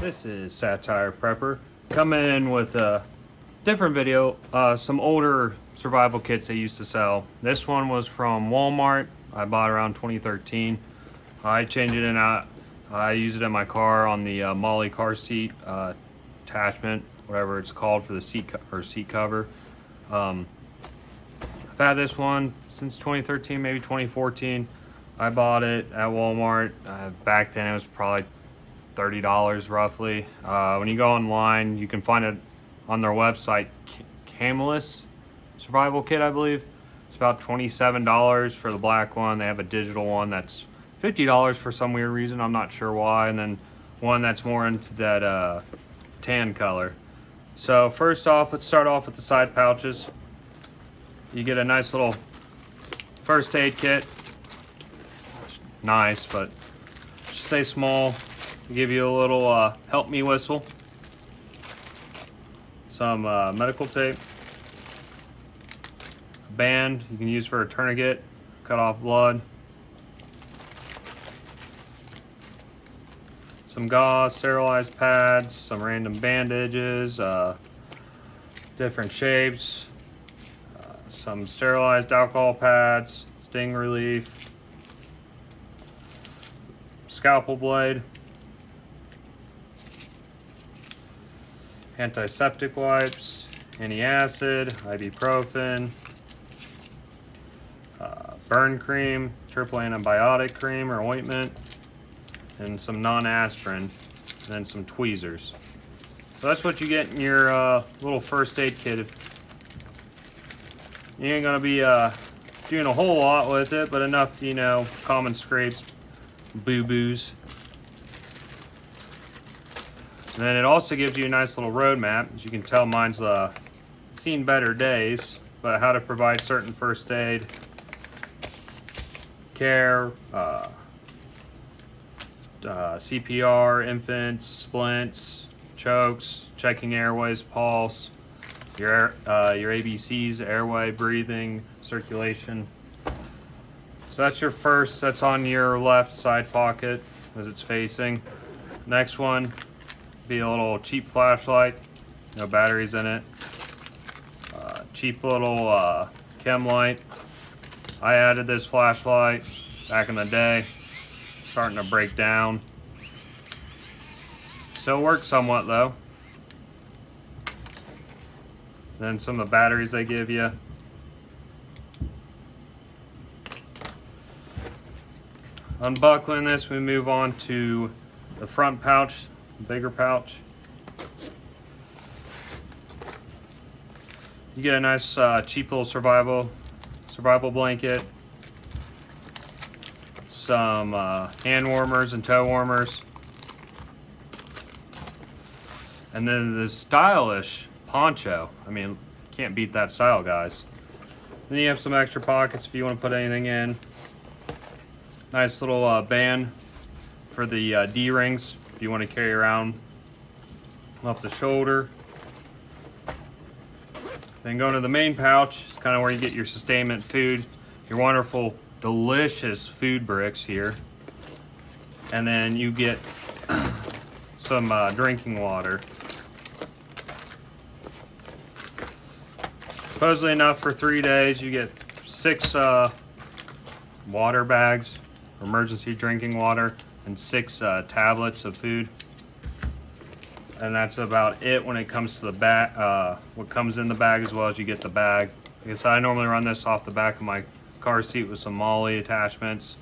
This is Satire Prepper coming in with a different video. Some older survival kits they used to sell. This one was from Walmart. I bought around 2013. I changed it in out. I use it in my car on the Molly car seat attachment, whatever it's called for the seat cover. I've had this one since 2013, maybe 2014. I bought it at Walmart. Back then it was probably $30 roughly. When you go online, you can find it on their website, Camelus Survival Kit, I believe. It's about $27 for the black one. They have a digital one that's $50 for some weird reason. I'm not sure why. And then one that's more into that tan color. So first off, let's start off with the side pouches. You get a nice little first aid kit. Nice, but I should say small. Give you a little help me whistle, some medical tape, a band you can use for a tourniquet, cut off blood, some gauze, sterilized pads, some random bandages, different shapes, some sterilized alcohol pads, sting relief, scalpel blade, antiseptic wipes, anti-acid, ibuprofen, burn cream, triple antibiotic cream or ointment, and some non-aspirin, and then some tweezers. So that's what you get in your little first aid kit. You ain't gonna be doing a whole lot with it, but enough to, you know, common scrapes, boo-boos. And then it also gives you a nice little roadmap. As you can tell, mine's seen better days, but how to provide certain first aid, care, CPR, infants, splints, chokes, checking airways, pulse, your ABCs, airway, breathing, circulation. So that's your first, that's on your left side pocket as it's facing. Next one, be a little cheap flashlight, no batteries in it. Cheap little chem light. I added this flashlight back in the day, starting to break down. Still works somewhat though. Then some of the batteries they give you. Unbuckling this, we move on to the front pouch, bigger pouch. You get a nice cheap little survival blanket, some hand warmers and toe warmers, and then this stylish poncho. I mean, can't beat that style, guys. Then you have some extra pockets if you want to put anything in. Nice little band for the D-rings if you want to carry around off the shoulder. Then going to the main pouch, it's kind of where you get your sustainment food, your wonderful, delicious food bricks here. And then you get some drinking water. Supposedly enough for 3 days. You get 6 water bags, emergency drinking water, and 6 tablets of food. And that's about it when it comes to the bag, what comes in the bag, as well as you get the bag. Like I said, I normally run this off the back of my car seat with some Molly attachments.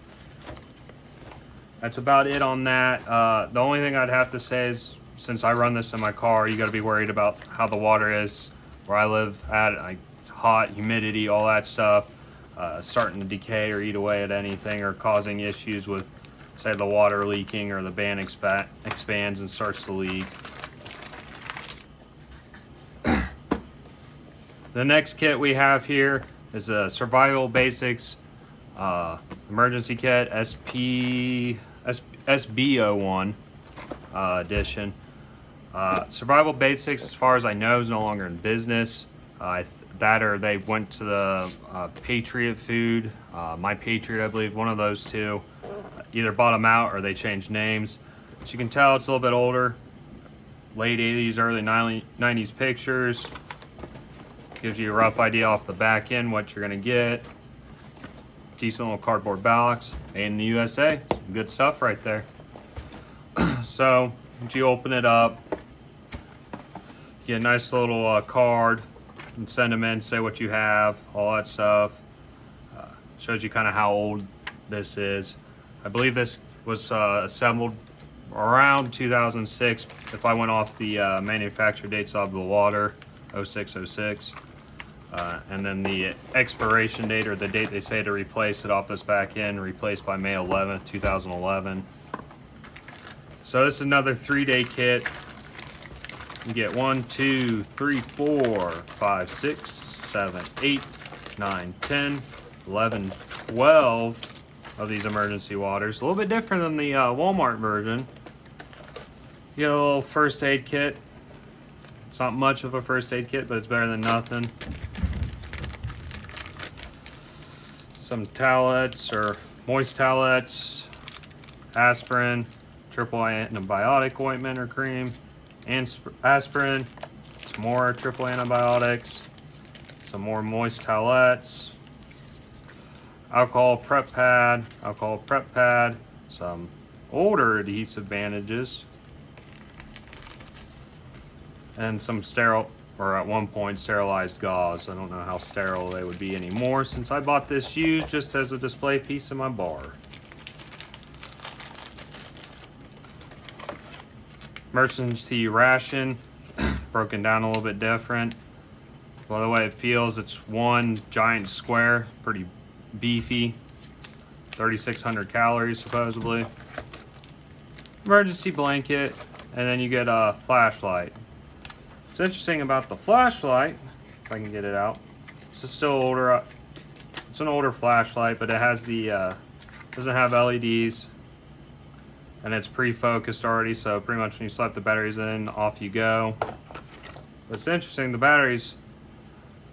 That's about it on that. The only thing I'd have to say is, since I run this in my car, you gotta be worried about how the water is where I live at, like hot, humidity, all that stuff, starting to decay or eat away at anything, or causing issues with, say, the water leaking, or the band expands and starts to leak. The next kit we have here is a Survival Basics Emergency Kit SB01 edition. Survival Basics, as far as I know, is no longer in business. That or they went to the Patriot Food, My Patriot, I believe, one of those two. Either bought them out or they changed names. As you can tell, it's a little bit older. late 80s, early 90s pictures. Gives you a rough idea off the back end what you're gonna get. Decent little cardboard box, made in the USA. Good stuff right there. So, once you open it up, you get a nice little card and send them in, say what you have, all that stuff. Shows you kind of how old this is. I believe this was assembled around 2006, if I went off the manufacture dates of the water, 0606. And then the expiration date, or the date they say to replace it off this back end, replaced by May 11th, 2011. So this is another 3-day kit. You get 1, 2, 3, 4, 5, 6, 7, 8, 9, 10, 11, 12 of these emergency waters. A little bit different than the Walmart version. You get a little first aid kit. It's not much of a first aid kit, but it's better than nothing. Some towelettes or moist towelettes, aspirin, triple antibiotic ointment or cream, and aspirin, some more triple antibiotics, some more moist towelettes, alcohol prep pad, some older adhesive bandages, and some sterile, or at one point sterilized gauze. I don't know how sterile they would be anymore since I bought this used just as a display piece in my bar. Emergency ration, broken down a little bit different. Well, the way it feels, it's one giant square, pretty beefy, 3,600 calories supposedly. Emergency blanket, and then you get a flashlight. What's interesting about the flashlight, if I can get it out, it's still older. It's an older flashlight, but it has the doesn't have LEDs, and it's pre-focused already. So pretty much when you slap the batteries in, off you go. What's interesting, the batteries,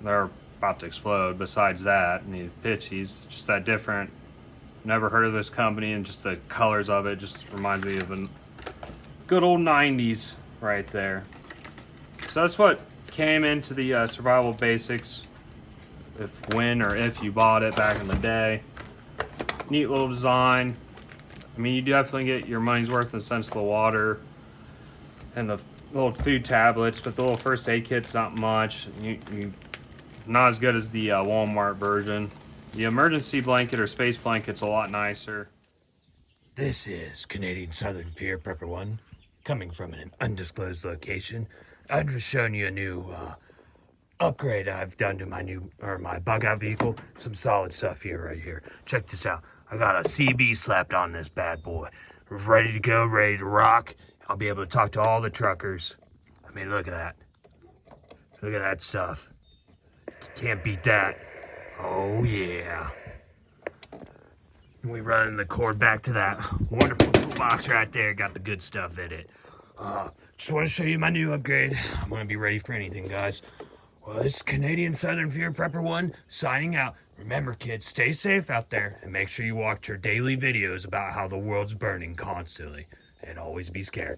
they're about to explode. Besides that, and the pitchies, just that different. Never heard of this company, and just the colors of it just reminds me of a good old 90s right there. So that's what came into the survival basics, if you bought it back in the day. Neat little design. I mean, you definitely get your money's worth in the sense of the water and the little food tablets, but the little first aid kit's not much. Not as good as the Walmart version. The emergency blanket or space blanket's a lot nicer. This is Canadian Southern Fear Prepper 1, coming from an undisclosed location. I'm just showing you a new upgrade I've done to my bug out vehicle. Some solid stuff right here. Check this out. I got a CB slapped on this bad boy. Ready to go, ready to rock. I'll be able to talk to all the truckers. I mean, look at that. Look at that stuff. Can't beat that. Oh yeah. We run the cord back to that wonderful toolbox right there. Got the good stuff in it. Just want to show you my new upgrade. I'm going to be ready for anything, guys. Well, this is Canadian Southern Fear Prepper 1 signing out. Remember, kids, stay safe out there and make sure you watch your daily videos about how the world's burning constantly. And always be scared.